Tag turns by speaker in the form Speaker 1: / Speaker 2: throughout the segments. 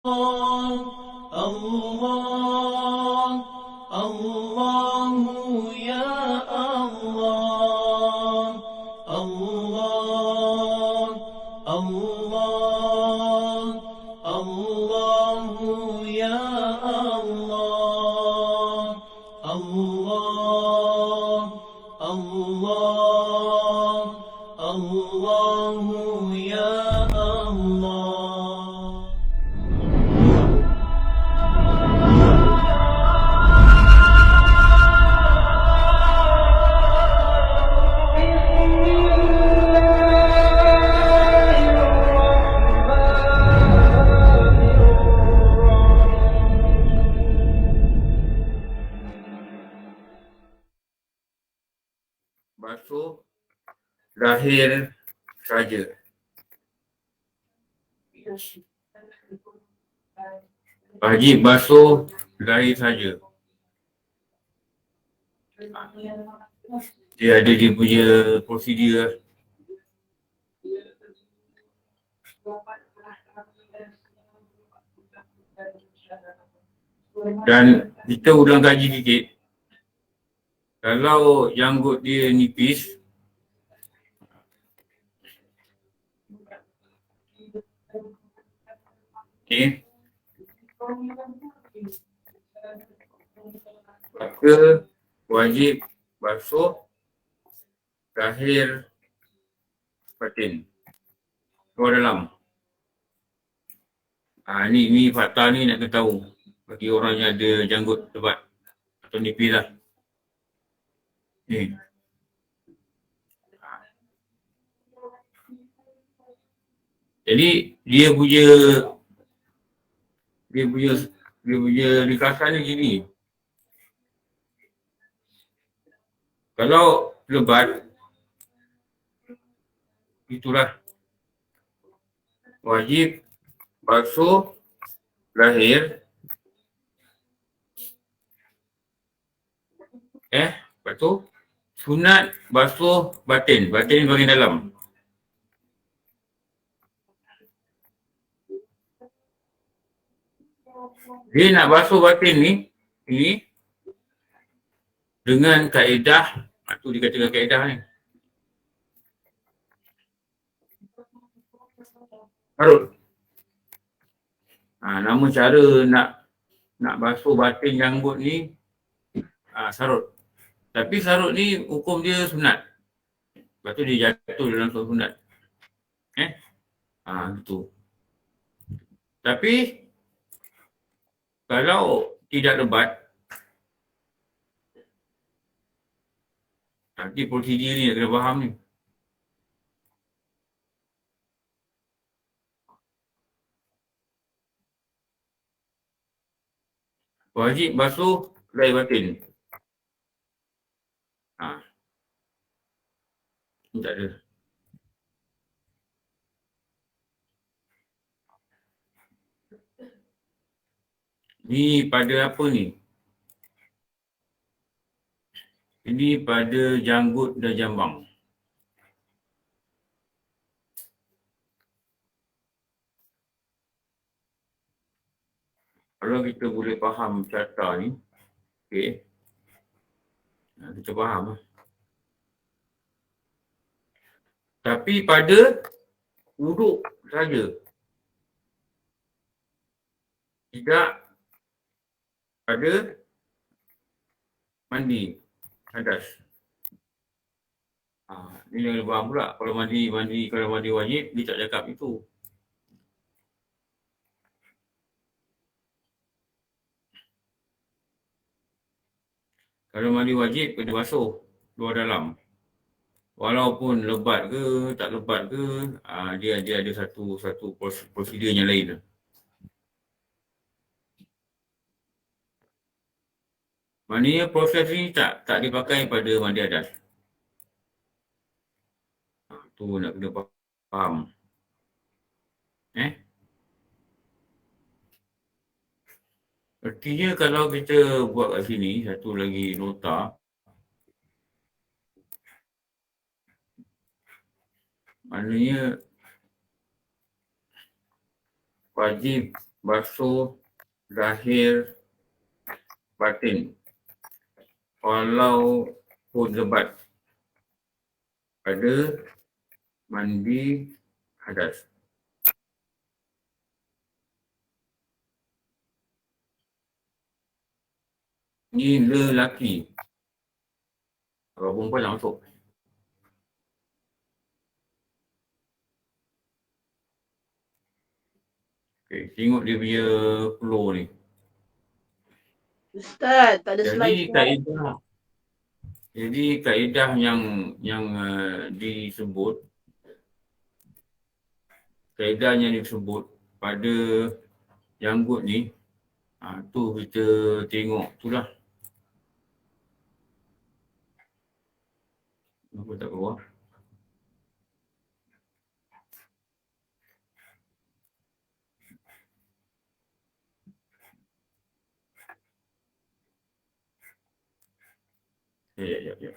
Speaker 1: الله الله يا الله الله الله الله يا الله الله الله الله يا الله.
Speaker 2: Basuh lahir saja. Wajib basuh lahir saja. Dia ada dia punya prosedur. Dan kita ulang kaji sikit. Kalau janggut dia nipis, okay, maka wajib basuh lahir batin, luar dalam. Ni fakta ni nak kena tahu bagi orang yang ada janggut lebat atau nipis lah. Ni. Jadi dia punya ringkasan ni gini. Kalau lebat, itulah wajib basuh lahir, lepas tu sunat basuh batin bahagian dalam. Dia nak basuh batin ni dengan kaedah, tu dikatakan kaedah ni. Sarut. Nama cara nak basuh batin janggut ni sarut. Tapi sarut ni hukum dia sunat. Lepas tu dia jatuh dalam sunat. Gitu. Tapi kalau tidak lebat, nanti prosedur ni nak kena faham ni. Wajib basuh lahir batin. Ni tak ada. Ni pada apa ni? Ini pada janggut dan jambang. Kalau kita boleh faham carta ni, okey. Kita faham. Tapi pada wuduk saja. Tidak pada mandi hadas. Ni yang faham pula. Kalau mandi wajib, dia tak cakap itu. Kalau mandi wajib, kena basuh luar dalam. Walaupun lebat ke, tak lebat ke, dia ada satu prosedur yang lain. Maknanya proses ni tak dipakai pada mandi hadas. Tu nak kena faham. Artinya kalau kita buat kat sini, satu lagi nota. Maknanya wajib basuh, zahir, batin. Walau pun lebat. Pada mandi hadas. Ni lelaki. Kalau perempuan tak masuk. Okay, tengok dia punya flow ni.
Speaker 3: Ustaz, tak ada slide.
Speaker 2: Jadi kaedah yang disebut, kaedahnya disebut pada janggut ni, tu kita tengok tu lah. Kenapa tak keluar? Ya.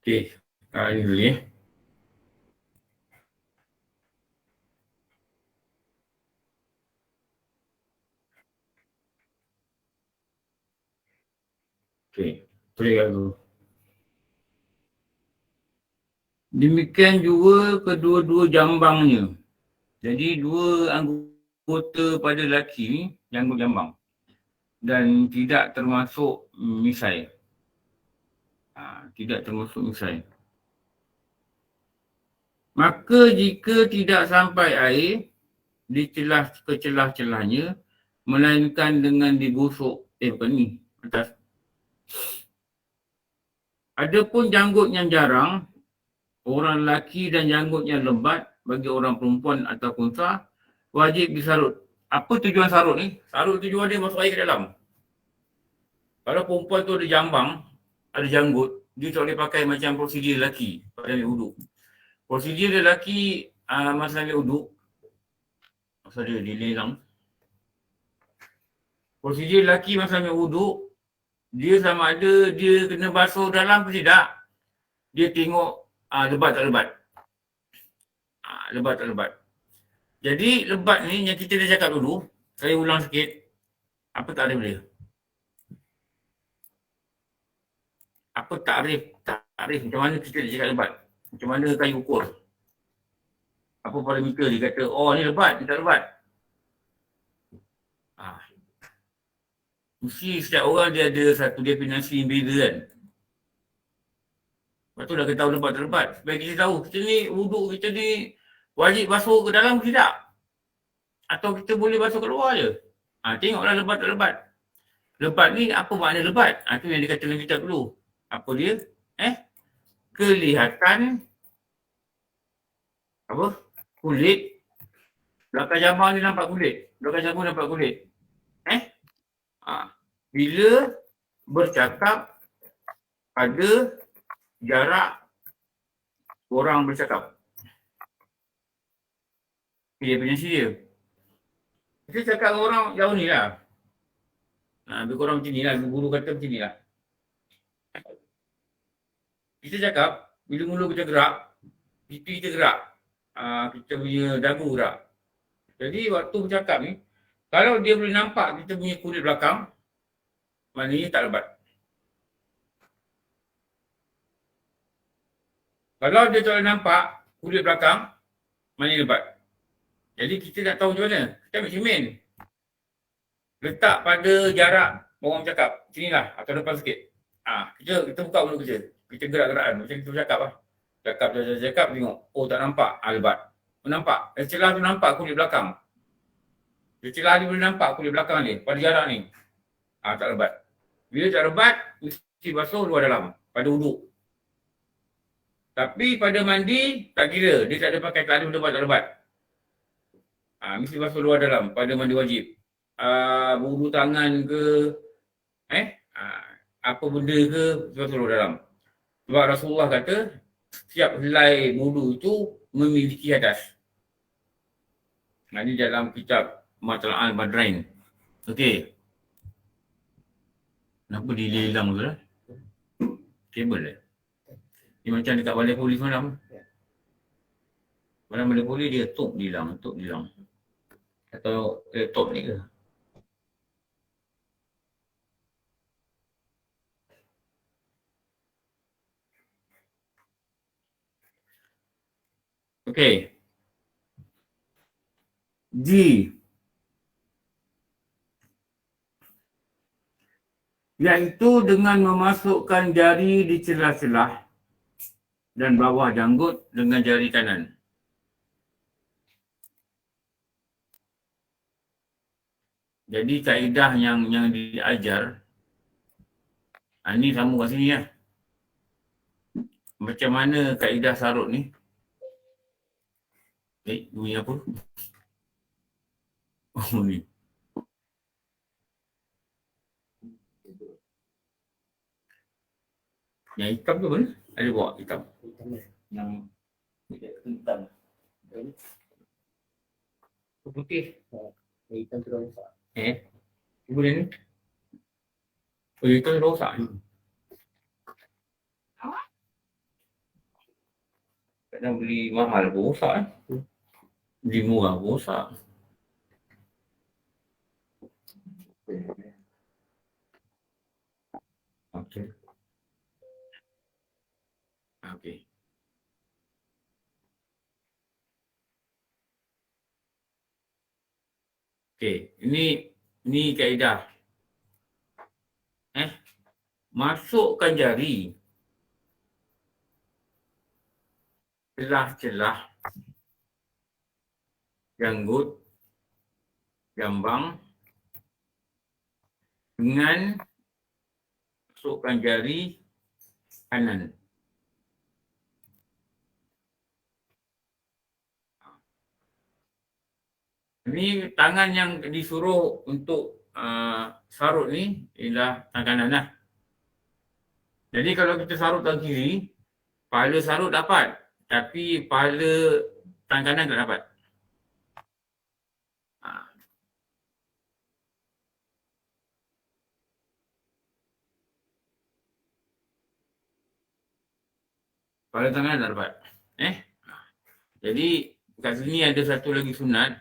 Speaker 2: Okey, ini dulu ya. Okey, boleh dulu. Demikian juga kedua-dua jambangnya. Jadi dua anggota pada lelaki ni janggut jambang dan tidak termasuk misai. Tidak termasuk misai. Maka jika tidak sampai air di celah-celahnya, melainkan dengan digosok ni atas. Adapun janggut yang jarang, orang lelaki dan janggut yang lebat bagi orang perempuan atau unta wajib disarut. Apa tujuan sarut ni? Sarut tujuan dia masuk air ke dalam. Kalau perempuan tu ada jambang, ada janggut, dia tak boleh pakai macam prosedur lelaki pada ambil uduk. Prosedur lelaki masa ambil uduk, masa dia dilelang. Prosedur lelaki masa ambil uduk, dia sama ada dia kena basuh dalam ke tidak. Dia tengok lebat tak lebat. Lebat tak lebat. Jadi lebat ni yang kita dah cakap dulu, saya ulang sikit. Apa takrif dia? Apa takrif macam mana kita dah cakap lebat? Macam mana kayu ukur? Apa parameter dia kata, oh ni lebat, ni tak lebat. Mesti setiap orang dia ada satu definisi yang beza kan. Lepas tu dah ketahui lebat tak lebat. Supaya kita tahu, kita ni wuduk kita ni wajib basuh ke dalam ke tidak? Atau kita boleh basuh ke luar je? Tengoklah lebat tak lebat. Lebat ni apa makna lebat? Tu yang dia kata dalam kitab dulu. Apa dia? Kelihatan apa? Kulit. Belakang jambang ni nampak kulit. Belakang jambang nampak kulit. Bila bercakap pada jarak orang bercakap. Dia punya dia. Kita cakap dengan orang jauh ni lah. Lebih kurang macam ni lah, guru kata macam ni lah. Kita cakap, bila mula kita gerak, pipi kita gerak. Kita punya dagu gerak. Jadi waktu bercakap ni, kalau dia boleh nampak kita punya kulit belakang, maknanya tak lebat. Kalau dia tak boleh nampak kulit belakang, maknanya lebat. Jadi kita nak tahu macam mana? Kita ambil cermin. Letak pada jarak orang bercakap. Sinilah atau depan sikit. Kita buka mulut kita. Kita gerak-gerakan. Macam kita bercakap lah. Cakap, tengok. Oh, tak nampak. Lebat. Nampak. Celah tu nampak kulit belakang. Celah ni boleh nampak kulit belakang ni. Pada jarak ni. Tak lebat. Bila tak lebat, mesti basuh luar dalam. Pada uduk. Tapi pada mandi, tak kira. Dia tak ada pakai keladu lebat tak lebat. Mesti basuh luar dalam. Pada mandi wajib. Budu tangan ke, apa benda ke, basuh luar dalam. Sebab Rasulullah kata, setiap helai wudu itu memiliki hadas. Ini dalam kitab Matla'al Badrain. Okey. Kenapa dia hilang tu lah? Kabel lah. Dia macam dekat balai polis malam. Malam balai polis dia top hilang. Atau laptop ni ke? Okey. G. Iaitu dengan memasukkan jari di celah-celah dan bawah janggut dengan jari kanan. Jadi kaedah yang diajar, ni sama kat sini lah. Macam mana kaedah sarut ni? Bunyi apa? Oh ni. Yang hitam tu mana? Ada bawa hitam. Yang hitam. Putih. Hitam tu rosak. Boleh ni? Hitam tu rosak ni. Kadang beli mahal pun rosak. Beli murah pun rosak. Okey. Okey, ini kaedah. Masukkan jari celah-celah janggut, jambang dengan masukkan jari kanan. Ini tangan yang disuruh untuk sarut ni ialah tangan kanan lah. Jadi kalau kita sarut tangan kiri, pahala sarut dapat. Tapi pahala tangan kanan tak dapat. Pahala tangan kanan tak dapat. Jadi kat sini ada satu lagi sunat.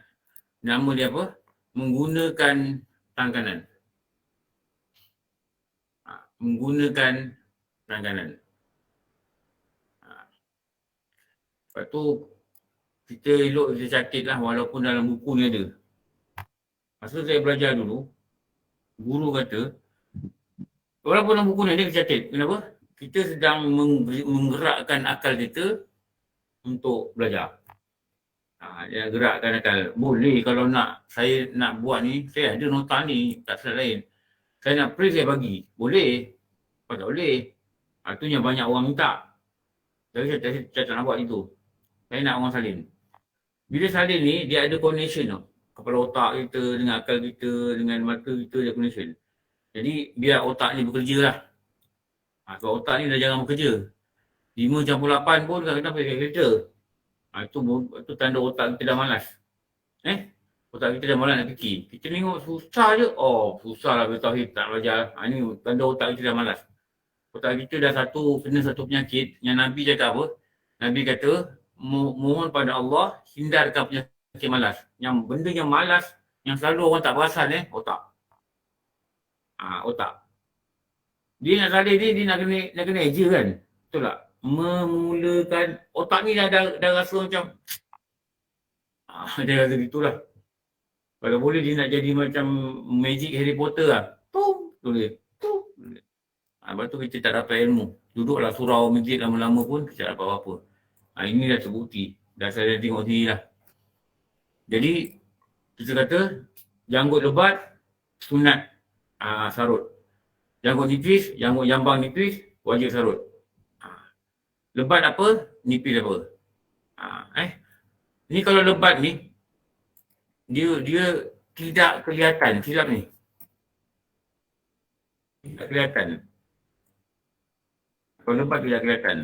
Speaker 2: Nama dia apa? Menggunakan tangan kanan. Menggunakan tangan kanan. Lepas tu, kita elok kita catat lah walaupun dalam buku ni ada. Masa saya belajar dulu, guru kata, walaupun dalam buku ni ada kita catat. Kenapa? Kita sedang menggerakkan akal kita untuk belajar. Dia gerakkan akal. Boleh kalau nak, saya nak buat ni, saya ada nota ni, tak salah lain. Saya nak print, saya bagi. Boleh. Kalau tak boleh. Itu yang banyak orang minta. Jadi saya tak nak buat itu. Saya nak orang salin. Bila salin ni, dia ada connection tau. Kepala otak kita dengan akal kita, dengan mata kita ada connection. Jadi biar otak ni bekerja lah. Sebab otak ni dah jarang bekerja. 5:8 pun kadang-kadang pakai kereta. Itu tanda otak kita dah malas. Otak kita dah malas nak fikir. Kita tengok susah je. Oh, susah lah bertauhid, tak belajar. Ini tanda otak kita dah malas. Otak kita dah kena satu penyakit yang Nabi cakap apa? Nabi kata, mohon pada Allah hindarkan penyakit malas. Yang benda yang malas, yang selalu orang tak perasan otak. Otak. Dia nak salih dia nak kena eja kan? Betul tak? Memulakan otak ni dah rasa macam dia rasa gitulah. Kalau boleh dia nak jadi macam magic Harry Potter lah. Tulis. Lepas tu kita tak dapat ilmu. Duduklah surau masjid lama-lama pun kita tak dapat apa-apa. Ini dah terbukti. Dah saya tengok sendiri lah. Jadi kita kata janggut lebat sunat sarut. Janggut nipis, janggut jambang nipis wajib sarut. Lebat apa? Nipis apa? Ni kalau lebat ni dia tidak kelihatan silap ni. Tidak kelihatan. Kalau lebat tidak kelihatan.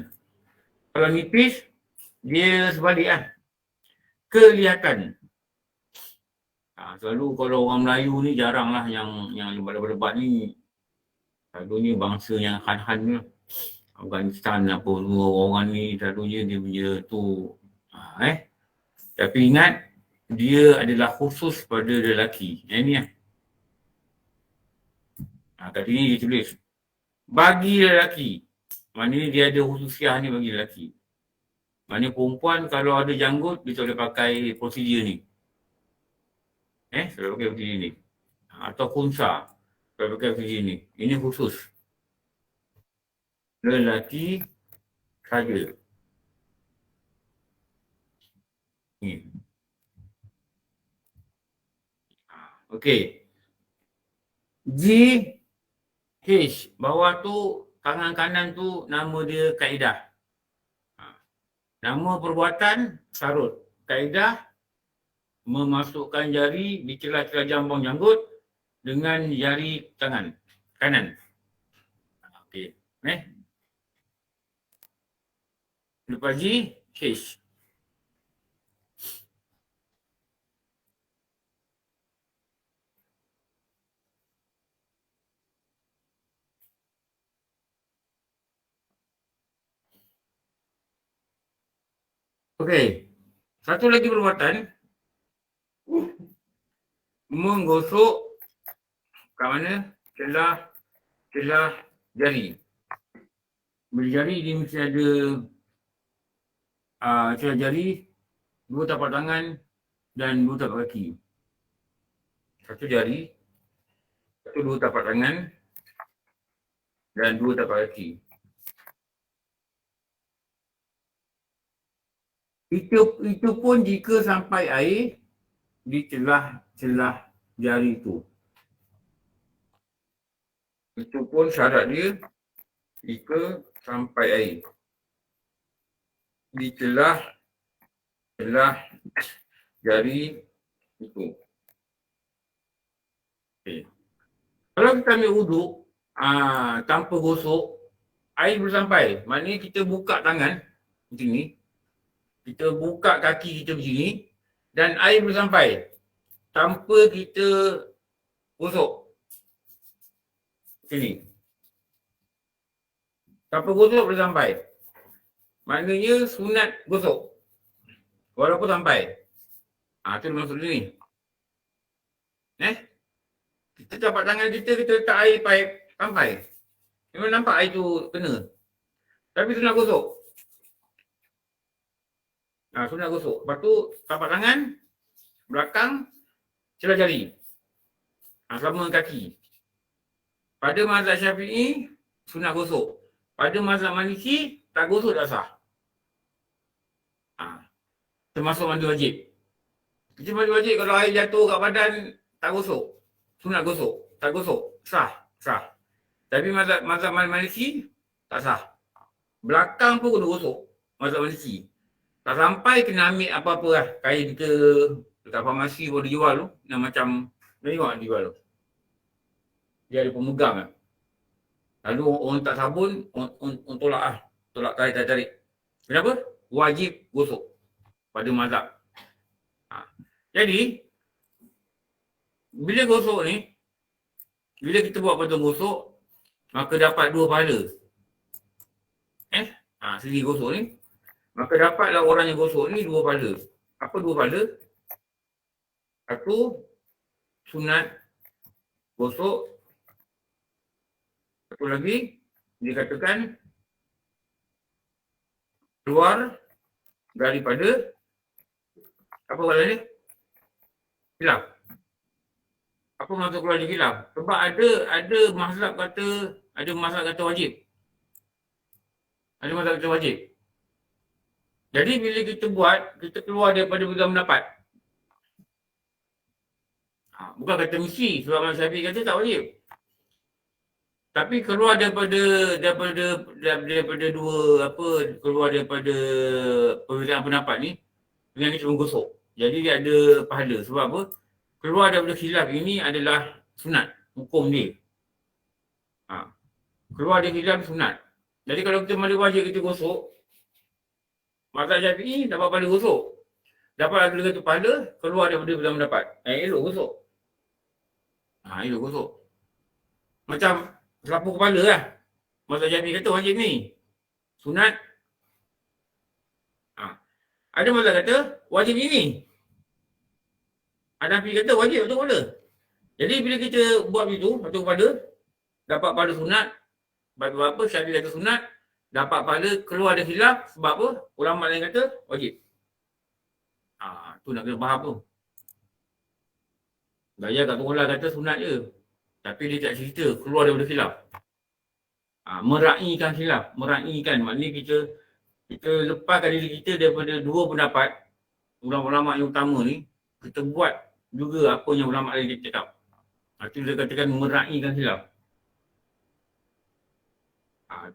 Speaker 2: Kalau nipis dia sebalik lah. Kelihatan. Selalu kalau orang Melayu ni jarang lah yang lebat-lebat ni. Selalunya bangsa yang Han-Han ni. Afghanistan apa orang ni selalunya dia punya tu. Tapi ingat dia adalah khusus pada lelaki. Yang ni lah. Kat sini dia tulis. Bagi lelaki. Maknanya dia ada khususiah ni bagi lelaki. Maknanya perempuan kalau ada janggut, dia boleh pakai prosedur ni. Boleh pakai prosedur ni. Atau khunsa. Boleh pakai prosedur ni. Ini khusus. Lelaki saja. Ni. Okey. G H bawah tu tangan kanan tu nama dia kaedah. Nama perbuatan sarut. Kaedah memasukkan jari di celah-celah jambang janggut dengan jari tangan kanan. Okey. Lepas G H. Okey. Satu lagi perbuatan. Menggosok kat mana? Celah jari. Bila jari dia mesti ada celah jari, 2 tapak tangan dan 2 tapak kaki. Satu jari, 2 tapak tangan dan 2 tapak kaki. Itu pun jika sampai air di celah-celah jari itu. Itu pun syarat dia jika sampai air di celah jari itu. Okay. Kalau kita ambil wuduk tanpa gosok, air belum sampai. Maknanya kita buka tangan macam ni. Kita buka kaki kita macam ni dan air belum sampai tanpa kita gosok. Macam ni. Tanpa gosok belum sampai. Maknanya sunat gosok. Walaupun sampai. Itu maksud ni. Kita tapak tangan kita letak air pipe sampai. Memang nampak air tu kena. Tapi sunat gosok. Sunat gosok. Lepas tu tapak tangan, belakang, celah jari. Sama kaki. Pada mazhab Syafi'i, sunat gosok. Pada mazhab Maliki, tak gosok dah sah. Termasuk mandi wajib. Kita mandi wajib kalau air jatuh kat badan, tak gosok. Sunat gosok. Tak gosok. Sah. Tapi mazhab Maliki, tak sah. Belakang pun kena gosok. Mazhab Maliki. Tak sampai kena ambil apa-apa lah. Kain kita dekat farmasi pun dia jual tu. Yang macam, dia tengok dia jual tu. Dia ada pemegang lah. Lalu orang tak sabun, orang tolak lah. Tolak tarik. Kenapa? Wajib gosok pada mazhab. Jadi, bila gosok ni, bila kita buat patung gosok, maka dapat 2 pahala. Segi gosok ni, maka dapatlah orang yang gosok ni 2 pahala. Apa 2 pahala? Satu, sunat gosok. Satu lagi, dikatakan keluar daripada apa pahala ni? Khilaf. Apa maksud keluar dari khilaf? Sebab ada mazhab kata wajib. Ada mazhab kata wajib. Jadi bila kita buat, kita keluar daripada pegang pendapat. Bukan kata mesti, sebab Imam Syafi'i kata tak wajib. Tapi keluar daripada keluar daripada perbezaan pendapat ni dengan kita menggosok. Jadi dia ada pahala. Sebab apa? Keluar daripada khilaf ini adalah sunat, hukum dia. Keluar dari khilaf sunat. Jadi kalau kita mana wajib kita gosok, mazhab Syafi'i dapat pahala gosok. Dapat lagi kata pahala keluar daripada perbezaan pendapat. Elok gosok. Elok gosok. Macam selaput kepala lah. Mazhab Syafi'i kata wajib ni. Sunat. Ada mazhab kata wajib ini. Hanafi kata wajib patung kepala. Jadi bila kita buat begitu, patung kepala, dapat pahala sunat. Sebab apa? Syafi'i kata sunat. Dapat pahala keluar dari khilaf. Sebab apa? Ulama lain kata wajib. Tu nak kena faham tu. Gaya kat Tunggal kata sunat je. Tapi dia tak cerita keluar daripada khilaf. Meraihkan khilaf. Meraihkan. Maknanya kita lepaskan diri kita daripada 2 pendapat ulama-ulama yang utama ni. Kita buat juga apa yang ulama lain cakap. Itu dia katakan meraihkan khilaf.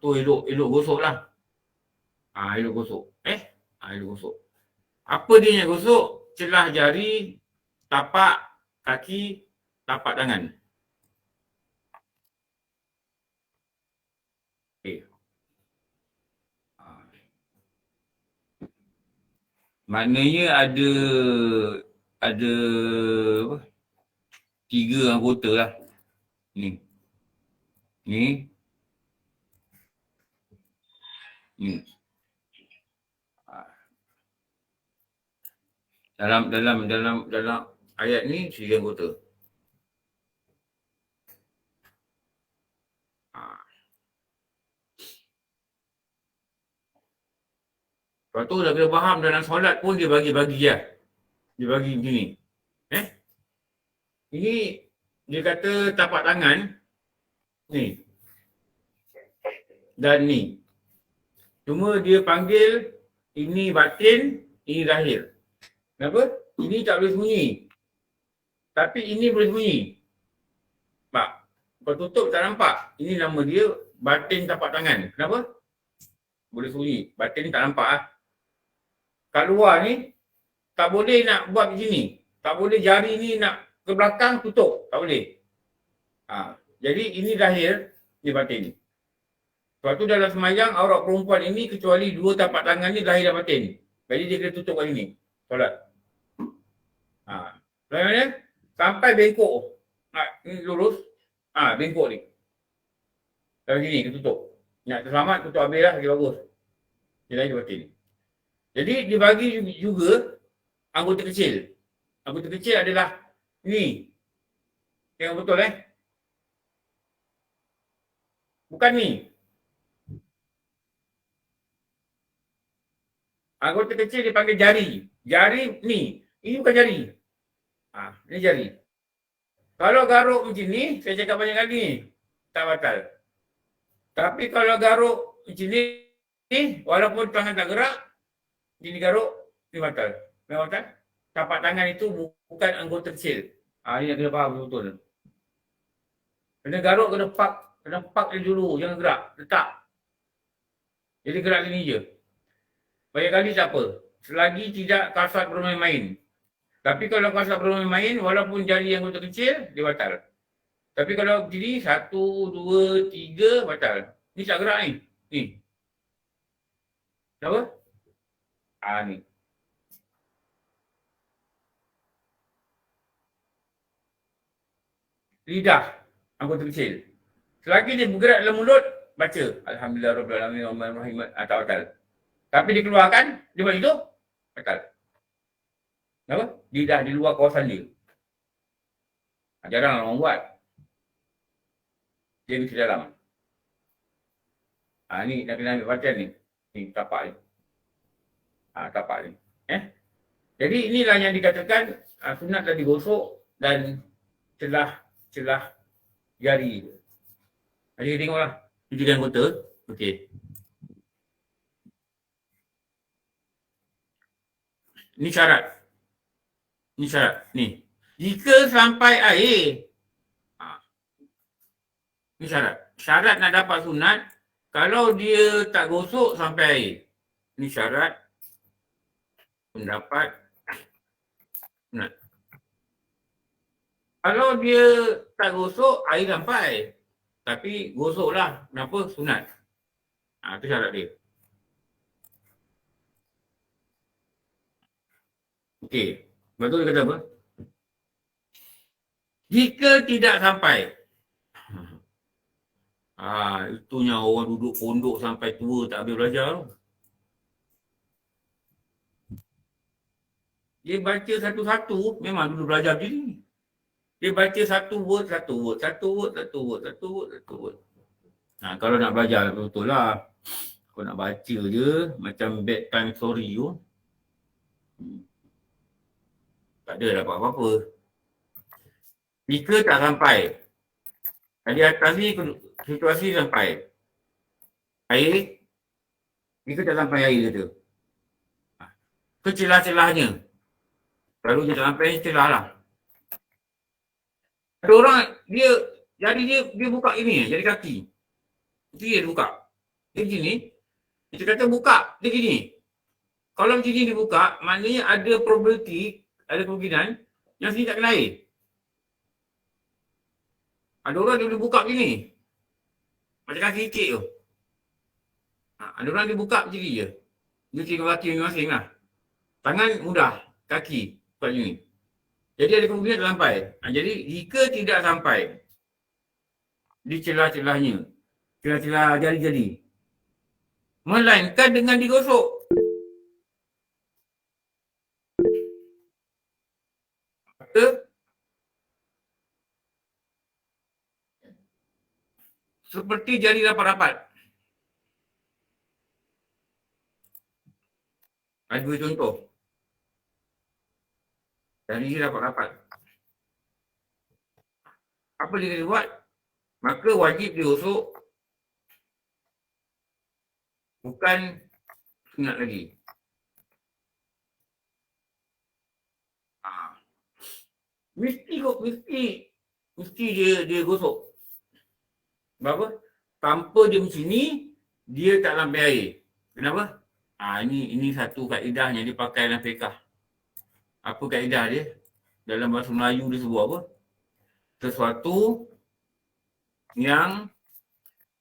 Speaker 2: Tu elok gosok lah. Elok gosok. Elok gosok. Apa dia yang gosok? Celah jari, tapak kaki, tapak tangan. Maknanya ada 3 anggota lah. Ni. Dalam ayat ni 3 anggota. Lepas tu dah kena faham dalam solat pun dia bagi-bagi lah. Dia bagi begini. Ini dia kata tapak tangan ni. Dan ni. Cuma dia panggil ini batin, ini zahir. Kenapa? Ini tak boleh sembunyi. Tapi ini boleh sembunyi. Nampak? Kau tutup tak nampak. Ini nama dia batin tapak tangan. Kenapa? Boleh sembunyi. Batin tak nampak lah. Kat luar ni, tak boleh nak buat macam ni. Tak boleh jari ni nak ke belakang tutup. Tak boleh. Jadi ini zahir, ni batin. Sebab tu dalam semayang, aurat perempuan ini kecuali 2 tapak tangan ni zahir dan batin. Jadi dia kena tutup kat sini. Solat. Bagaimana? Sampai bengkok. Ni lurus. Bengkok ni. Dari sini, kena tutup. Nak selamat, tutup habis lah, lagi bagus. Dia zahir dan batin. Jadi dibagi juga anggota kecil. Anggota kecil adalah ni. Tengok betul Bukan ni. Anggota kecil dipanggil jari. Jari ni. Ini bukan jari. Ini jari. Kalau garuk macam ni, saya cakap banyak kali ni, tak batal. Tapi kalau garuk macam ni, walaupun tangan tak gerak, ini garuk, ini batal. Memang batal? Tapak tangan itu bukan anggota kecil. Ini yang kena faham betul-betul. Kena garuk, kena pak dia dulu, jangan gerak, letak. Jadi gerak sini je. Banyak kali tak apa. Selagi tidak kasar bermain-main. Tapi kalau kasar bermain-main, walaupun jari anggota kecil, dia batal. Tapi kalau begini, 1, 2, 3, batal. Ni tak gerak ni. Ni. Kenapa? Ni. lidah, anggota kecil. Selagi dia bergerak dalam mulut, baca Alhamdulillah Rabbil Alamin Ar-Rahman Ar-Rahim atau batal. Tapi dikeluarkan, dia buat itu, batal. Kenapa? Lidah di luar kawasan dia. Jarang orang buat. Dia mesti dalam. Ni nak kena ambil perhatian ni. Ni tapak ni. Tapak ni. Jadi inilah yang dikatakan sunat tadi gosok dan celah jari. Jadi tengoklah. Ini tiga anggota. Okey. Ni syarat. Ni syarat. Ni. Jika sampai air. Ni syarat. Syarat nak dapat sunat. Kalau dia tak gosok sampai air. Ni syarat. Pendapat. Sunat. Kalau dia tak gosok, air sampai. Tapi gosoklah. Kenapa? Sunat. Itu syarat dia. Okey. Betul dia kata apa? Jika tidak sampai. Itunya orang duduk pondok sampai tua tak habis belajar tu. Dia baca satu-satu, memang dulu belajar macam ni. Dia baca satu word. Kalau nak belajar betul lah. Kalau nak baca je, macam bedtime story tu. Tak ada dapat apa-apa. Jika tak sampai. Tadi atas ni situasi sampai. Air. Jika tak sampai air kata. Kecelah-celahnya. Kalau dia tak sampai celah lah. Ada orang, dia buka ini, jadi kaki. Dia buka. Dia begini. Kita kata buka, dia gini. Kalau macam ni dibuka, maknanya ada probability, ada kemungkinan yang sini tak kena air. Ada orang dia boleh buka begini. Macam kaki kecil tu. Ada orang dia buka macam ni je. Dia tinggal kaki masing-masing lah. Tangan mudah, kaki buat macam ni. Jadi ada kemungkinan tak sampai. Jadi jika tidak sampai di celah-celahnya, celah-celah jari-jari, melainkan dengan digosok. Maka seperti jari rapat-rapat. Ada dua contoh. Jari rapat-rapat. Apa dia kena buat? Maka wajib digosok. Bukan sunat lagi. Mesti dia gosok. Sebab tanpa dia macam ni, dia tak lampai air. Kenapa? Ini satu kaedah yang dipakai dalam fiqh. Apa kaedah dia? Dalam bahasa Melayu dia sebut apa? Sesuatu yang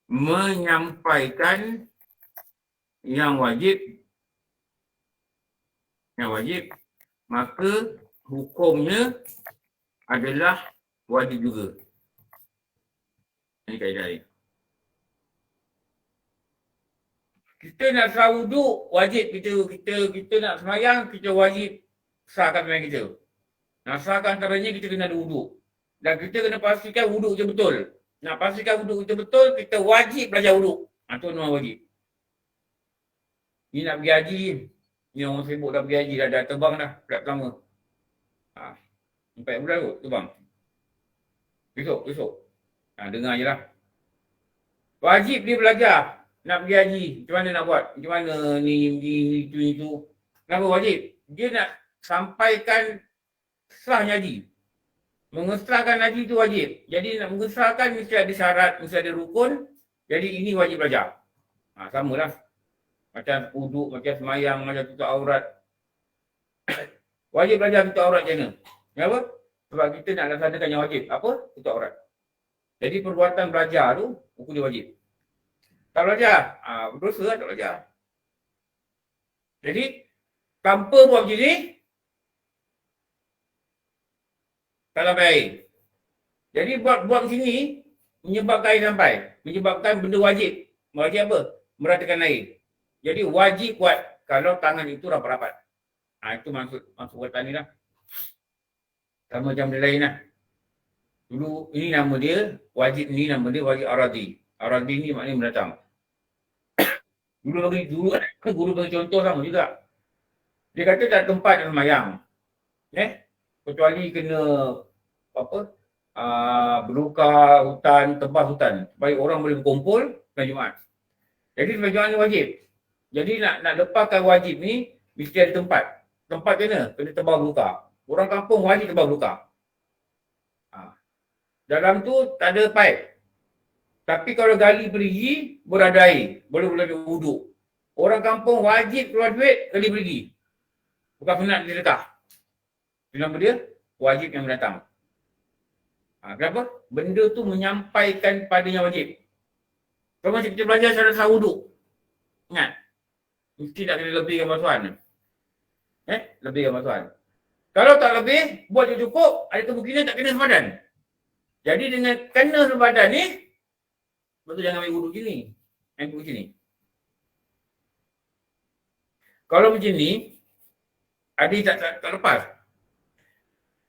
Speaker 2: menyampaikan yang wajib, maka hukumnya adalah wajib juga. Ini kaedah dia. Kita nak sah wuduk, wajib kita nak semayang, kita wajib sahkan semayang kita. Nak sahkan antaranya kita kena ada wuduk. Dan kita kena pastikan wuduk kita betul. Nak pastikan wuduk kita betul, kita wajib belajar wuduk. Itu memang wajib. Ni nak pergi haji, ni orang sibuk dah pergi haji, dah terbang dah, flight pertama. 4 bulan kot, terbang. Besok. Dengar je lah. Wajib dia belajar. Nak pergi haji, macam mana nak buat? Macam mana ni itu. Kenapa wajib? Dia nak sampaikan sahnya haji. Mengesahkan haji itu wajib. Jadi nak mengesahkan mesti ada syarat, mesti ada rukun. Jadi ini wajib belajar. Samalah. Macam wuduk, macam semayang, macam tutup aurat. Wajib belajar tutup aurat macam mana? Kenapa? Sebab kita nak laksanakan yang wajib. Apa? Tutup aurat. Jadi perbuatan belajar tu, hukum dia wajib. Tak belajar, berdosa lah tak belajar. Jadi, tanpa buat macam ni, tak sampai air. Jadi buat macam ni menyebabkan air sampai. Menyebabkan benda wajib. Wajib apa? Meratakan air. Jadi wajib buat kalau tangan itu rapat-rapat. Itu maksud buatan ni lah. Sama macam benda lain lah. Dulu ini nama dia, wajib ni nama dia wajib aradi. Aradi ni maknanya mendatang. Dulu guru bagi contoh sama juga. Dia kata tak tempat dalam mayang. Kecuali kena apa? Berluka hutan, tebas hutan. Supaya orang boleh berkumpul dan Jumaat. Jadi sembahyang Jumaat ni wajib. Jadi nak lepaskan wajib ni, mesti ada tempat. Tempat kena tebal berluka. Orang kampung wajib tebal berluka. Dalam tu tak ada paip. Tapi kalau gali perigi, berada air. Boleh wuduk. Orang kampung wajib keluar duit, gali perigi. Bukan sunat dia letak. Nama dia, wajib yang mendatang. Kenapa? Benda tu menyampaikan pada yang wajib. Kalau macam kita belajar cara sah wuduk. Ingat? Mesti tak kena lebihkan basuhan. Lebihkan basuhan. Kalau tak lebih, buat je cukup, ada kemungkinan tak kena sepadan. Jadi dengan kena sepadan ni, betul jangan ambil wuduk gini. Ambil macam ni. Kalau macam ni, adik tak lepas.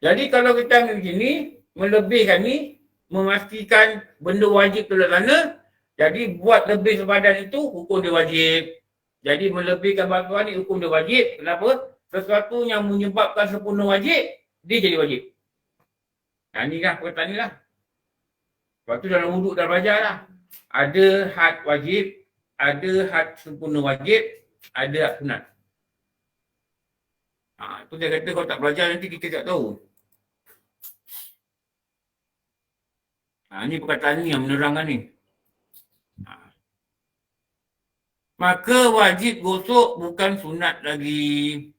Speaker 2: Jadi kalau kita ambil macam ni, melebihkan ni, memastikan benda wajib terlaksana, jadi buat lebih sepadan itu, hukum dia wajib. Jadi melebihkan basuhan ni, hukum dia wajib. Kenapa? Sesuatu yang menyebabkan sempurna wajib, dia jadi wajib. Ni lah, perkataan ni lah. Lepas tu dalam wuduk dah belajar lah. Ada had wajib, ada had sempurna wajib, ada had sunat. Itu dia kata kalau tak belajar nanti kita tak tahu. Ni perkataan ni yang menerangkan ni. Maka wajib gosok bukan sunat lagi.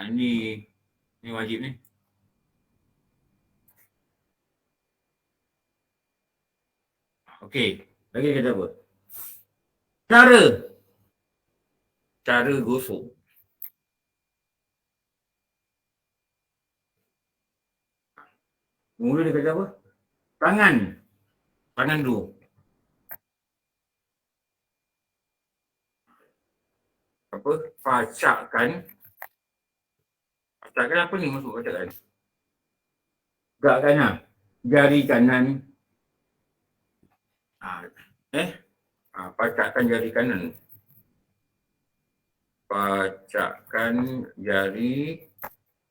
Speaker 2: Ni wajib ni. Okey, lagi kata apa? Cara gosok. Mula dia kata apa? Tangan dulu. Pacakkan apa ni maksud pacakkan? Gerakkan lah. Jari kanan. Pacakkan jari kanan. Pacakkan jari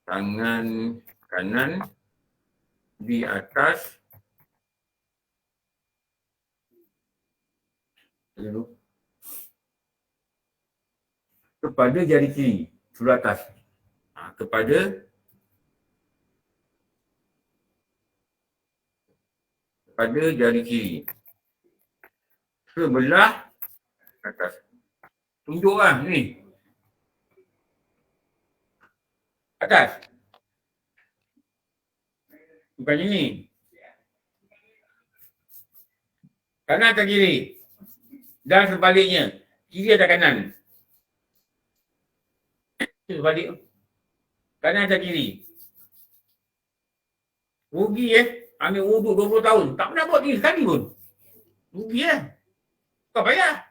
Speaker 2: tangan kanan di atas kepada jari kiri, sebelah atas. Kepada jari kiri, sebelah atas. Tunjuklah ni. Atas. Bukan ini. Kanan atau kiri? Dan sebaliknya. Kiri atau kanan? Sebalik. Kanan atau kiri? Rugi ambil wuduk 20 tahun. Tak pernah buat ni sekali pun. Rugi Kau payah.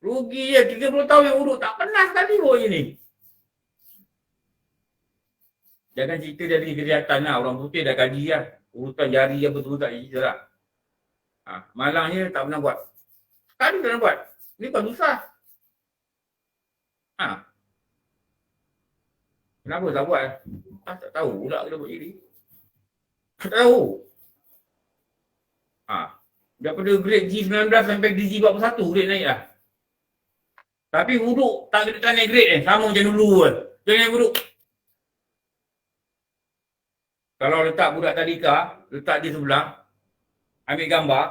Speaker 2: Rugi 30 tahun yang wuduk. Tak pernah sekali buat je ni. Jangan cerita dari kelihatan lah. Orang putih dah kaji lah. Urutan jari apa tu tak cerita lah. Malangnya tak pernah buat. Sekali tak pernah buat. Ni kan susah. Kenapa tak buat? Tak tahu pula kita buat diri. Tak tahu. Daripada grade G19 sampai G41 grade naik lah. Tapi wuduk tak kena naik grade sama macam dulu kan. Jangan naik wuduk. Kalau letak budak tadika, letak di sebelah, ambil gambar,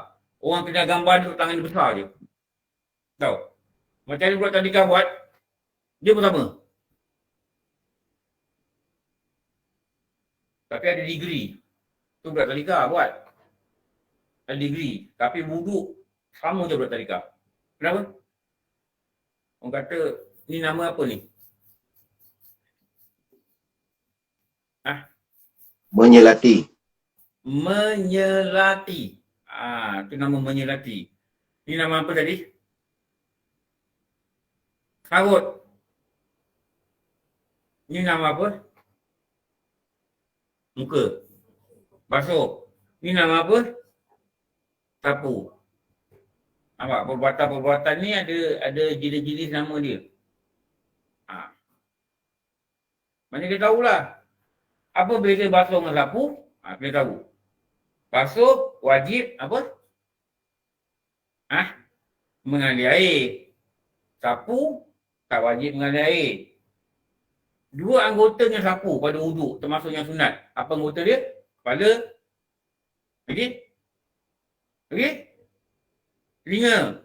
Speaker 2: orang kena gambar dia tangan dia besar je. Tahu? Macam ni budak tadika buat, dia pun sama. Tapi ada degree. Tu budak tadika buat. Ada degree. Tapi wuduk sama je budak tadika. Kenapa? Orang kata, ni nama apa ni? Ah,
Speaker 3: Menyelati.
Speaker 2: menyelati. Itu nama menyelati. Ini nama apa tadi? Sarut. Ini nama apa? Muka. Basuh. Ini nama apa? Sapu. Nampak perbuatan-perbuatan ni ada jenis-jenis nama dia. Mana kita tahulah. Apa beza basuh dengan sapu? Kita tahu. Basuh wajib apa? Mengalir air. Sapu tak wajib mengalir air. Dua anggotanya sapu pada wuduk termasuk yang sunat. Apa anggota dia? Kepala. Lagi? Telinga.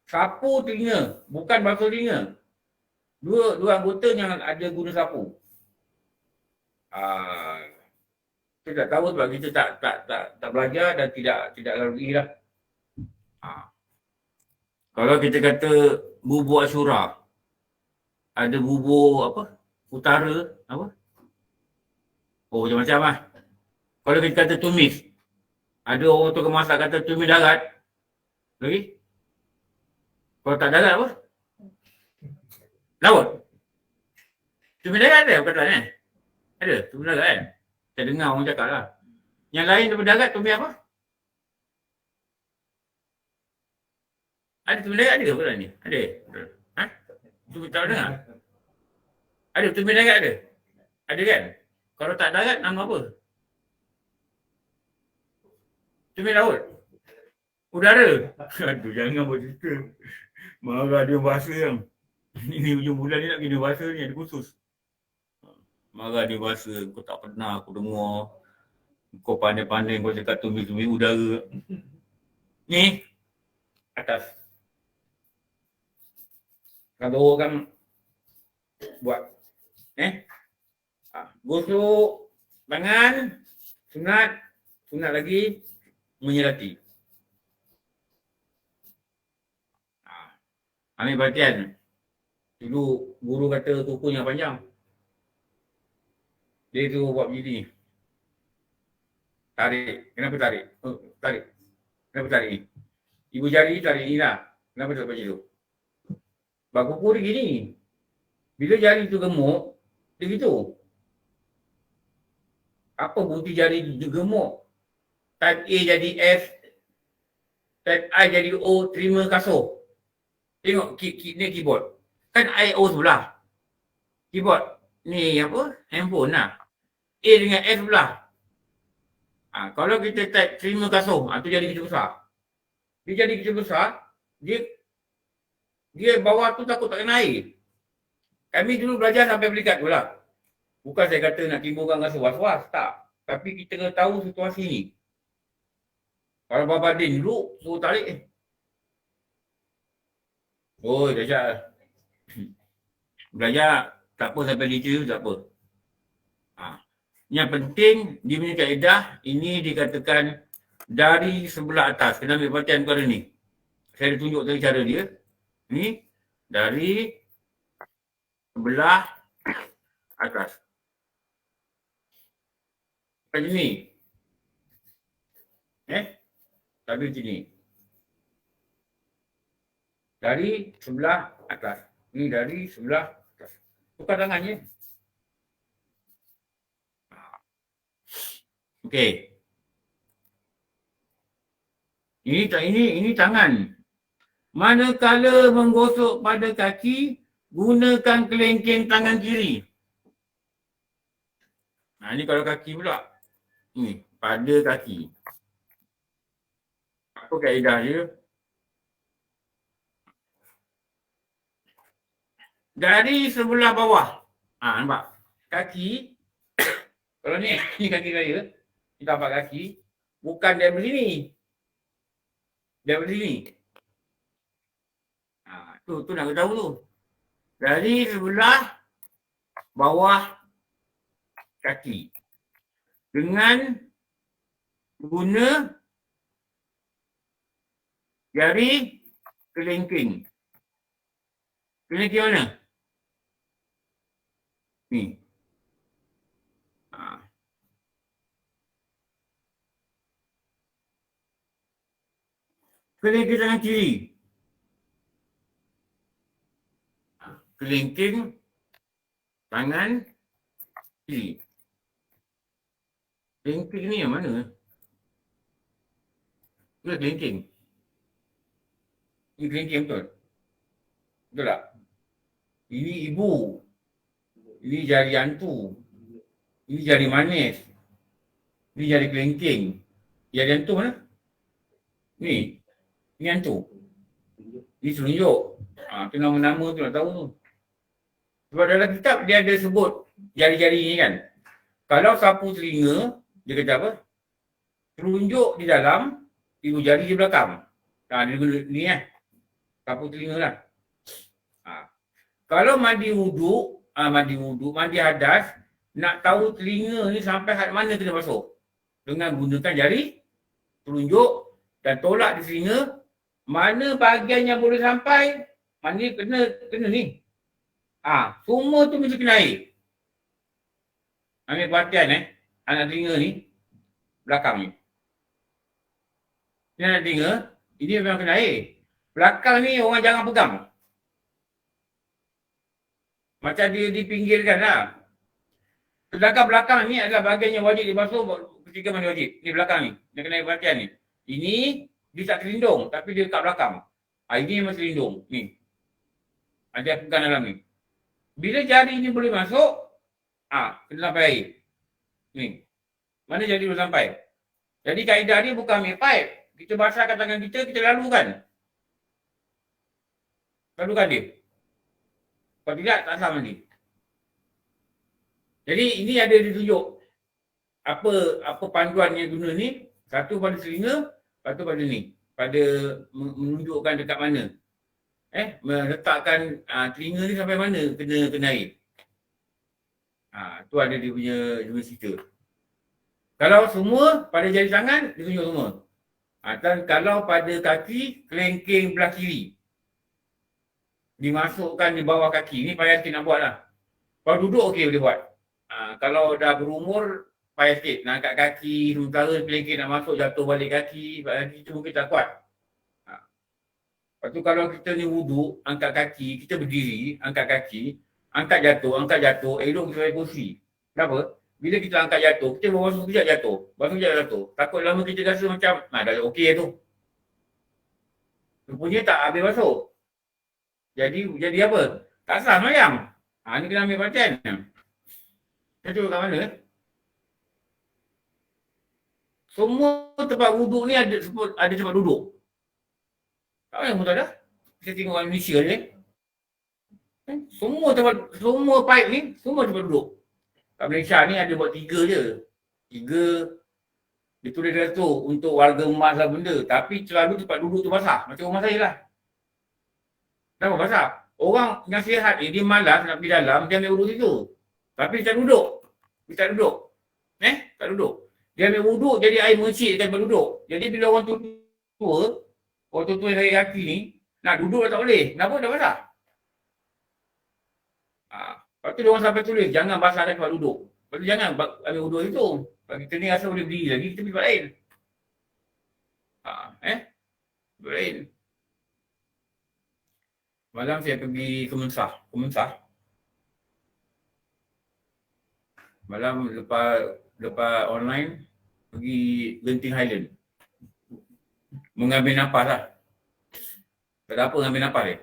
Speaker 2: Sapu telinga, bukan basuh telinga. Dua anggota yang ada guna sapu. Kita tak tahu sebab kita tak belajar dan tidak lalui lah. Kalau kita kata bubur Asyura, ada bubur apa? Utara, apa? Oh, macam-macam lah. Kalau kita kata tumis, ada orang tukang masak kata tumis darat. Lagi? Kalau tak darat apa? Laut. Tumis darat ada perkataan kan? Ada, tumis darat kan? Saya dengar orang cakap lah. Yang lain daripada darat tumis apa? Ada tumis darat ada ke perkataan ni? Ada? Tumis tak dengar? Ada tumis darat ada? Ada kan? Kalau tak darat nama apa? Tumis laut? Udara? Aduh, jangan buat cerita. Marah dia bahasa yang ini hujung bulan ni nak kena bahasa ni ada khusus. Marah dia bahasa kau tak pernah aku dengar. Kau pandai-pandai kau cakap tumis-tumis udara. Ni atas. Kalau orang buat gosok tangan, sunat lagi menyelati. Ambil perhatian. Dulu guru kata kuku yang panjang. Dia tu buat begini. Tarik. Kenapa tarik? Tarik. Kenapa tarik ni? Ibu jari tarik ni lah. Kenapa tak macam tu? Sebab kuku dia gini. Bila jari tu gemuk, dia gitu. Apa bukti jari dia gemuk? Type A jadi F. Type I jadi O. Terima kasut. Tengok ni keyboard. Kan I-O sebelah. Keyboard. Ni apa? Handphone lah. A dengan F sebelah. Kalau kita type terima kasut, tu jadi kecil besar. Dia jadi kecil besar, dia bawah tu takut tak kena air. Kami dulu belajar sampai peringkat tu lah. Bukan saya kata nak timbulkan rasa was-was, tak. Tapi kita kena tahu situasi ni. Kalau Baba Din dulu, suruh tarik. Oh, dahsyat. Belajar tak apa sampai detail tak apa. Yang penting dia punya kaedah ini dikatakan dari sebelah atas. Kena ambil perhatian pada ni. Saya tunjuk tadi cara dia. Ni dari sebelah atas. Macam ni. Tapi macam ni. Dari sebelah atas. Ni dari sebelah atas. Tukar tangannya. Okey. Ini tangan. Manakala menggosok pada kaki, gunakan kelengking tangan kiri. Ini kalau kaki pula. Ni, pada kaki. Apa kaedah dia? Dari sebelah bawah. Nampak? Kaki. Kalau ni kaki saya. Kita nampak kaki. Bukan daripada sini. Daripada sini. Tu nak tahu tu. Dari sebelah bawah kaki. Dengan guna jari kelingking. Kelingking mana? Ni. Ha. Kelingking tangan kiri. Kelingking tangan kiri. Kelingking ni yang mana? Ini kelingking. Ini kelingking betul? Betul tak? Ini ibu. Ini jari hantu. Ini jari manis. Ini jari kelingking. Jari hantu mana? Ni. Ni hantu. Ni telunjuk. Tu nama-nama tu nak tahu tu. Sebab dalam kitab dia ada sebut jari-jari ni kan. Kalau sapu telinga, dia kata apa? Telunjuk di dalam, ibu jari di belakang. Dia guna ni sapu telinga lah. Kalau mandi wuduk, mandi hadas, nak tahu telinga ni sampai had mana kena basuh. Dengan gunakan jari, telunjuk dan tolak di telinga, mana bahagian yang boleh sampai, mana kena ni. Semua tu mesti kena air. Ambil perhatian anak telinga ni, belakang ni. Ni anak telinga, ini memang kena air. Belakang ni orang jangan pegang. Macam dia dipinggirkan lah. Belakang ni adalah bahagian yang wajib dibasuh ketika mandi wajib. Ni belakang ni. Dia kena air perhatian ni. Ini dia tak terlindung tapi dia kat belakang. Ini memang terlindung. Ni. Dia pegang dalam ni. Bila jari ni boleh masuk, kena sampai air. Ni. Mana jari boleh sampai? Jadi kaedah dia bukan ambil pipe. Kita basahkan tangan kita lalukan. Lalukan dia. Kalau tidak, tak sah mandi. Jadi ini ada ditunjuk apa panduan yang guna ni. Satu pada telinga, satu pada ni. Pada menunjukkan dekat mana. Meletakkan telinga ni sampai mana kena air. Tu ada dia punya cerita. Kalau semua pada jari tangan, dia tunjuk semua. Dan kalau pada kaki, kelingking belah kiri. Dimasukkan di bawah kaki. Ni payah sikit nak buat lah. Kalau duduk okey boleh buat. Kalau dah berumur, payah sikit. Nak angkat kaki, sementara kelingking nak masuk, jatuh balik kaki. Kaki tu mungkin tak kuat. Lepas tu kalau kita ni wuduk, angkat kaki, kita berdiri, angkat kaki, angkat jatuh, elok kita balik kursi. Kenapa? Bila kita angkat jatuh, kita basuh sekejap jatuh. Takut lama kita rasa macam, dah okey tu. Rupanya tak habis basuh. Jadi apa? Tak sah semayang. Ni kena ambil perhatian. Saya tengok kat mana? Semua tempat wuduk ni ada tempat duduk. Tak payah pun tak ada. Kita tengok orang Malaysia ni. Semua pipe ni, semua tempat duduk. Kat Malaysia ni ada buat 3 je. 3, dia tulis dah tu untuk warga emas lah benda. Tapi selalu tempat duduk tu basah. Macam rumah saya lah. Kenapa basah? Orang yang sihat ni, dia malas nak pergi dalam, dia ambil wuduk situ. Tapi dia tak duduk. Tak duduk. Dia ambil wuduk, jadi air mengecik dekat tempat duduk. Jadi bila orang tua yang saya kaki ni, nak duduk tak boleh. Kenapa? Dah basah. Lepas tu dia orang sampai tulis, jangan basah dekat tempat duduk. Lepas tu jangan ambil wuduk itu. Kalau kita ni rasa boleh berdiri lagi, kita pergi tempat lain. Tempat lain. Malam saya pergi Kemensah. Malam lepas online, pergi Genting Highland. Mengambil nafas lah. Tak ada apa mengambil nafas dia.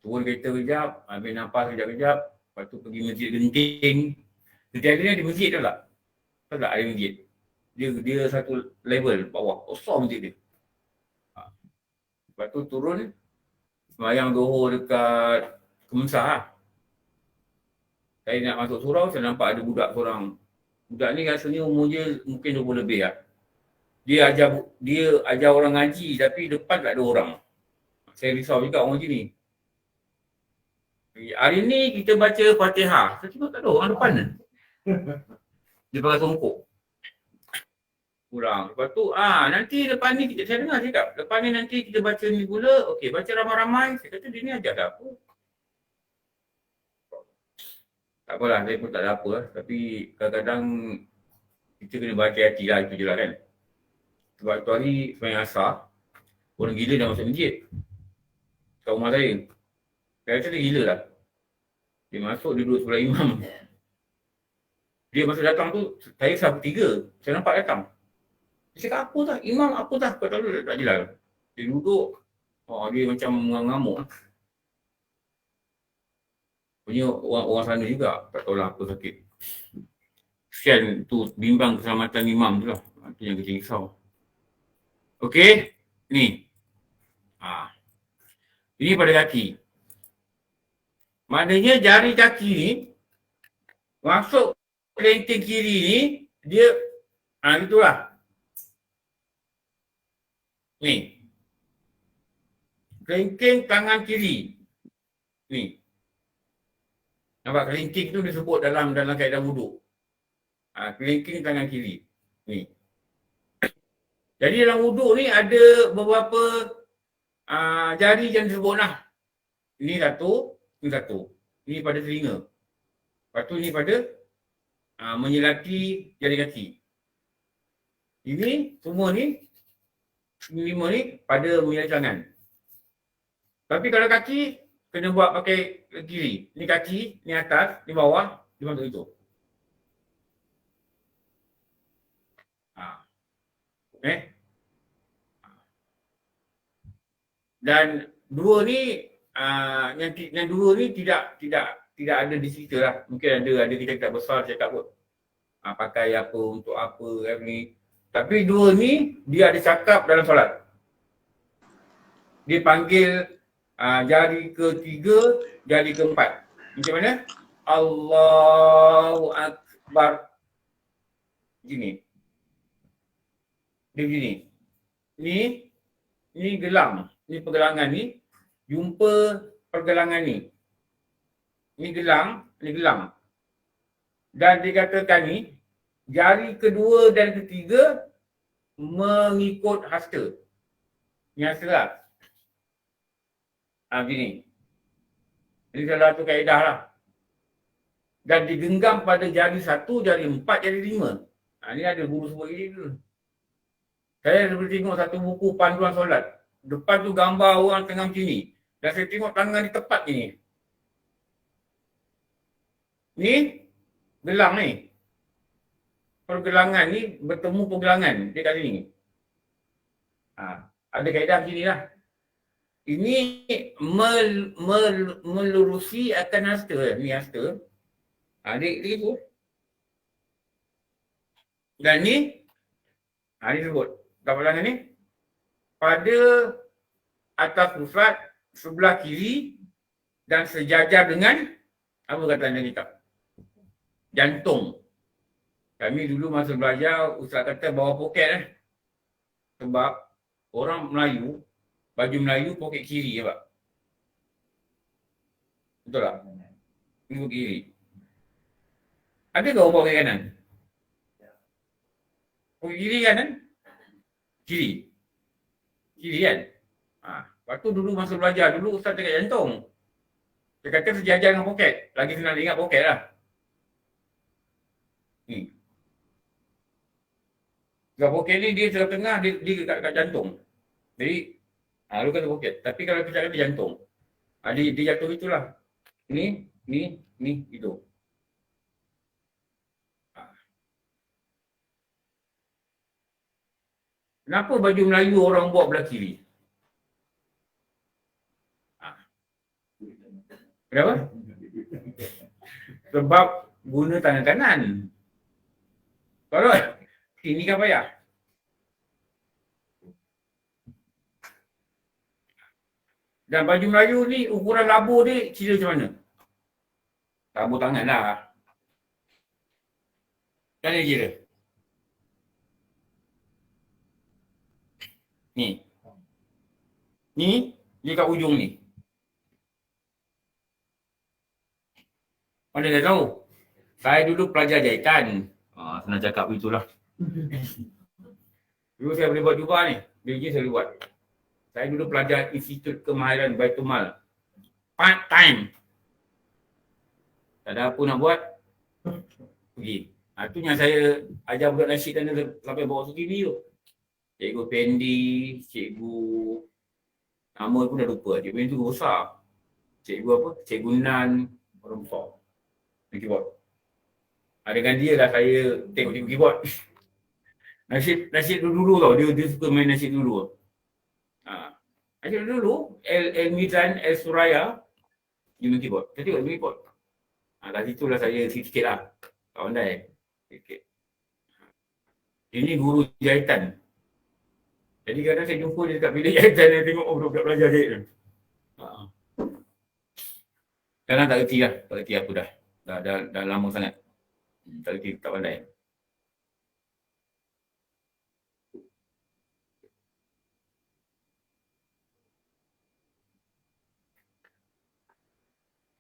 Speaker 2: Turun kereta kejap, ambil nafas kejap-kejap. Lepas tu pergi masjid Genting. Genting Highland ni ada masjid tu tak? Tak ada masjid. Dia satu level bawah. Kosong masjid dia. Lepas tu turun, semayang Zohor dekat Kemensah lah. Saya nak masuk surau, saya nampak ada budak seorang. Budak ni rasanya umur dia mungkin 20 lebih lah. Dia ajar orang ngaji tapi depan tak ada orang. Saya risau juga orang macam ni. Hari ni kita baca Fatihah. Saya tengok tak ada orang depan ni. Dia pakai songkok. Kurang. Lepas tu, nanti depan ni saya dengar cakap. Depan ni nanti kita baca ni pula. Okey, baca ramai-ramai. Saya kata dia ni ajar tak apa. Tak apalah, saya pun tak ada apa lah. Tapi kadang-kadang kita kena berhati-hati lah, itu je lah kan. Sebab tu hari sepanjang asar, orang gila dah masuk masjid. Kat rumah saya. Saya rasa dia gila lah. Dia masuk, dia duduk sebelah imam. Dia masa datang tu, saya sahabat 3. Saya nampak datang. Dia cakap, apa tak? Imam apa tak? Kau tahu tak jelas. Dia duduk, dia macam mengamuk. Punya orang sana juga, tak tahulah apa sakit. Kesian tu, bimbang keselamatan imam tu lah. Itu yang kita risau. Okey, ni. Ini pada kaki. Maknanya jari kaki ni, masuk kelenteng kiri ni, dia, itulah. Ni. Kelenteng tangan kiri. Ni. Nampak kelingking tu disebut dalam kaedah wuduk. Kelingking tangan kiri. Ni. Jadi dalam wuduk ni ada beberapa jari yang disebut lah. Ini satu, ini satu. Ini pada telinga. Lepas tu ini pada menyelati jari kaki. Ini semua ni, 5 ni pada menyelati tangan. Tapi kalau kaki, kena buat pakai kiri. Ni kaki, ni atas, ni bawah, dia masuk itu. Dan dua ni, yang dua ni tidak ada di situ lah. Mungkin ada kita besar cakap pun. Pakai apa, untuk apa, ni. Tapi dua ni, dia ada cakap dalam solat. Dia panggil jari ketiga, jari keempat. Macam mana? Allahu Akbar. Begini. Dia begini. Ni gelang. Ni pergelangan ni. Jumpa pergelangan ni. Ni gelang. Dan dikatakan ni, jari kedua dan ketiga mengikut hasta. Ni hasta lah. Begini. Ini salah satu kaedah lah. Dan digenggam pada jari 1, jari 4, jari 5. Ni ada guru sebut ini dulu. Saya boleh tengok satu buku panduan solat. Depan tu gambar orang tengah macam ni. Dan saya tengok tangan di tepat ni. Ni gelang ni. Pergelangan ni bertemu pergelangan dia kat sini. Ada kaedah macam ni lah. Ini melurusi akan hasta. Ni hasta. Dia tu. Dan ni, ni sebut. Gambaran ni. Pada atas pusat sebelah kiri dan sejajar dengan, apa kata anda kitab? Jantung. Kami dulu masa belajar, ustaz kata bawa poket Sebab orang Melayu, baju Melayu poket kiri ya Pak. Betul tak? Ini poket kiri. Ada ke orang poket kanan? Poket kiri kanan? Kiri. Kiri kan? Lepas tu dulu masa belajar, dulu ustaz cakap jantung. Dia kata sejajar dengan poket. Lagi senang ingat poket lah. Ni. Sebab poket ni dia tengah-tengah, dia kat jantung. Jadi, lu kata poket. Tapi kalau kita kata jantung. Dia jatuh itulah. Ni, itu. Kenapa baju Melayu orang buat belah kiri? Kenapa? Sebab guna tangan kanan. Kalau ini kan payah. Dan baju Melayu ni ukuran labur dia kira macam mana? Labur tangan lah. Kan dia kira? Ni. Ni, dia kat ujung ni. Mana dah tahu? Saya dulu pelajar jahitan. Senang cakap begitulah. Dulu saya boleh buat jubah ni. Biji saya boleh buat. Saya dulu pelajar Institut Kemahiran Baitul Mal. Part time. Tak ada apa nak buat, pergi. Tu yang saya ajar budak nasyid dan sampai bawa sendiri tu. Cikgu Pendi, cikgu nama pun dah lupa. Cikgu Pendi tu besar. Cikgu apa? Cikgu Nan, orang besar. Keyboard. Dengan dia lah saya tengok keyboard. Nasyid dulu tau. Dia suka main nasyid dulu. Nasyid dulu, El Mizan, El Suraya, dia main keyboard. Saya tengok dia main keyboard. Kat situ lah saya sikit-sikit lah. Tak pandai. Sikit. Ini guru jahitan. Jadi kadang saya jumpa dia dekat bilik jahitan, dia tengok budak belajar jahit tu. Kadang tak reti lah. Tak reti apa dah. Dah lama sangat. Tak reti, tak pandai.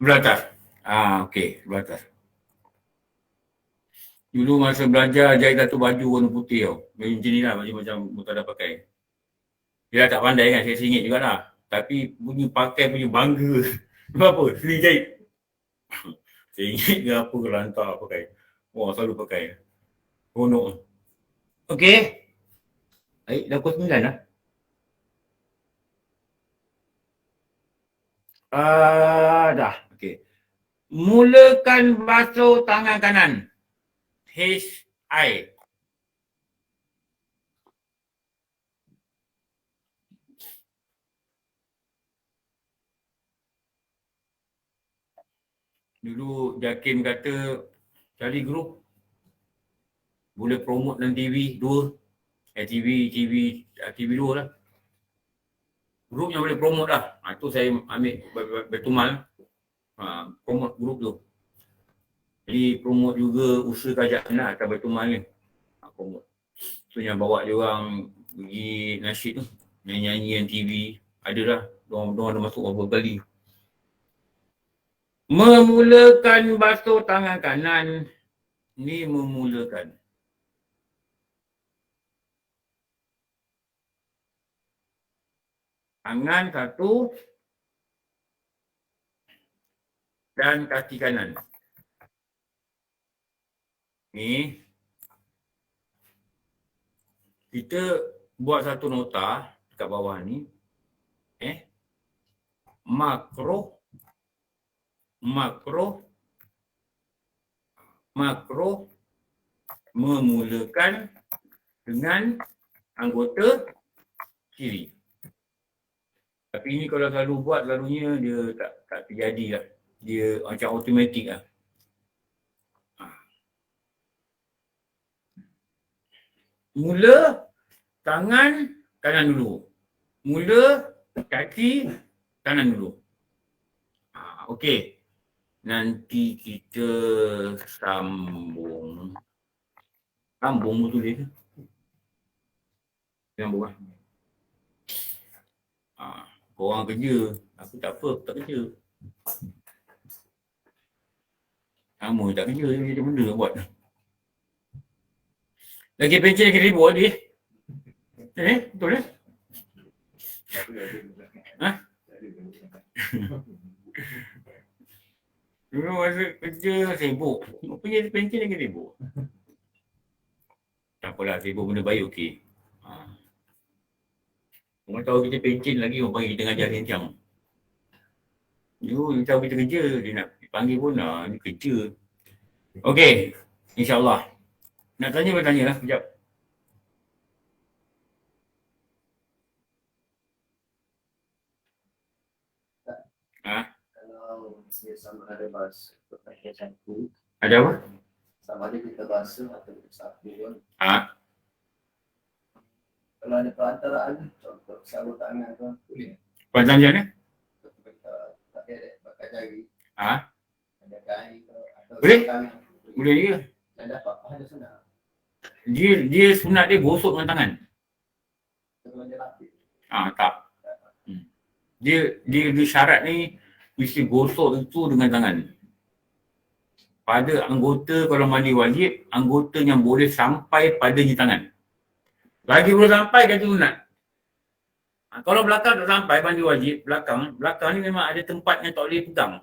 Speaker 2: Belatas. Okey, belatas. Dulu masa belajar jahit satu baju warna putih tau. Macam ni lah, macam muka dah pakai. Dia tak pandai kan, saya singit jugalah. Tapi punya pakai punya bangga. Apa? Seri jahit. Singit ke apa ke lantar pakai. Wah, selalu pakai. Konok. Okey. Baik, dah pukul 9 lah. Dah. Okey. Mulakan basuh tangan kanan. H-I. Dulu Jakim kata cari grup boleh promote dalam TV 2. TV 2 lah. Grup yang boleh promote lah. Tu saya ambil bertumal. Promote grup tu. Jadi promote juga usaha kerajaan lah atas bertumal ni. Promote. So yang bawa dia orang pergi nasyid tu. Nyanyi-nyanyian TV. Ada lah. Diorang ada masuk beberapa kali. Memulakan basuh tangan kanan. Ni memulakan. Tangan satu. Dan kaki kanan. Ni. Kita buat satu nota dekat bawah ni. Makro memulakan dengan anggota kiri. Tapi ini kalau selalu buat, selalunya dia tak terjadi lah. Dia macam automatik lah. Mula tangan kanan dulu. Mula kaki kanan dulu. Okey. Nanti kita sambung. Sambung tu dia. Sambung lah. Korang kerja. Aku tak apa, aku tak kerja. Sama tak kerja, macam benda nak buat. Lagi pencet lagi ribut dia. Betul eh? Dulu masa kerja sibuk. Punya pencet lagi ribut. Tak apalah, sibuk benda baik okey. Orang tahu kita pencet lagi, orang panggil kita ngajar kencang. Dia tahu kita kerja, dia nak panggil pun ni kerja. Okey, insyaAllah. Nak tanya bertanya lah sekejap.
Speaker 3: Kalau dia sama ada bahasa pertanyaan satu.
Speaker 2: Ada apa?
Speaker 3: Sama ada kita bahasa atau kita sabun. Kalau ada perantaraan, contoh sabun tangan tu boleh.
Speaker 2: Pertanyaan macam mana?
Speaker 3: Tak ada pakai jari. Ada jari atau
Speaker 2: boleh?
Speaker 3: Tangan.
Speaker 2: Boleh juga.
Speaker 3: Dan dapat pahala senang.
Speaker 2: Dia sunat dia gosok dengan tangan.
Speaker 3: Kalau dia lapik.
Speaker 2: Tak. Dia syarat ni mesti gosok itu dengan tangan. Pada anggota kalau mandi wajib, anggota yang boleh sampai padanya tangan. Lagi boleh sampai kata sunat. Kalau belakang tak sampai mandi wajib, belakang ni memang ada tempat yang tak boleh pegang.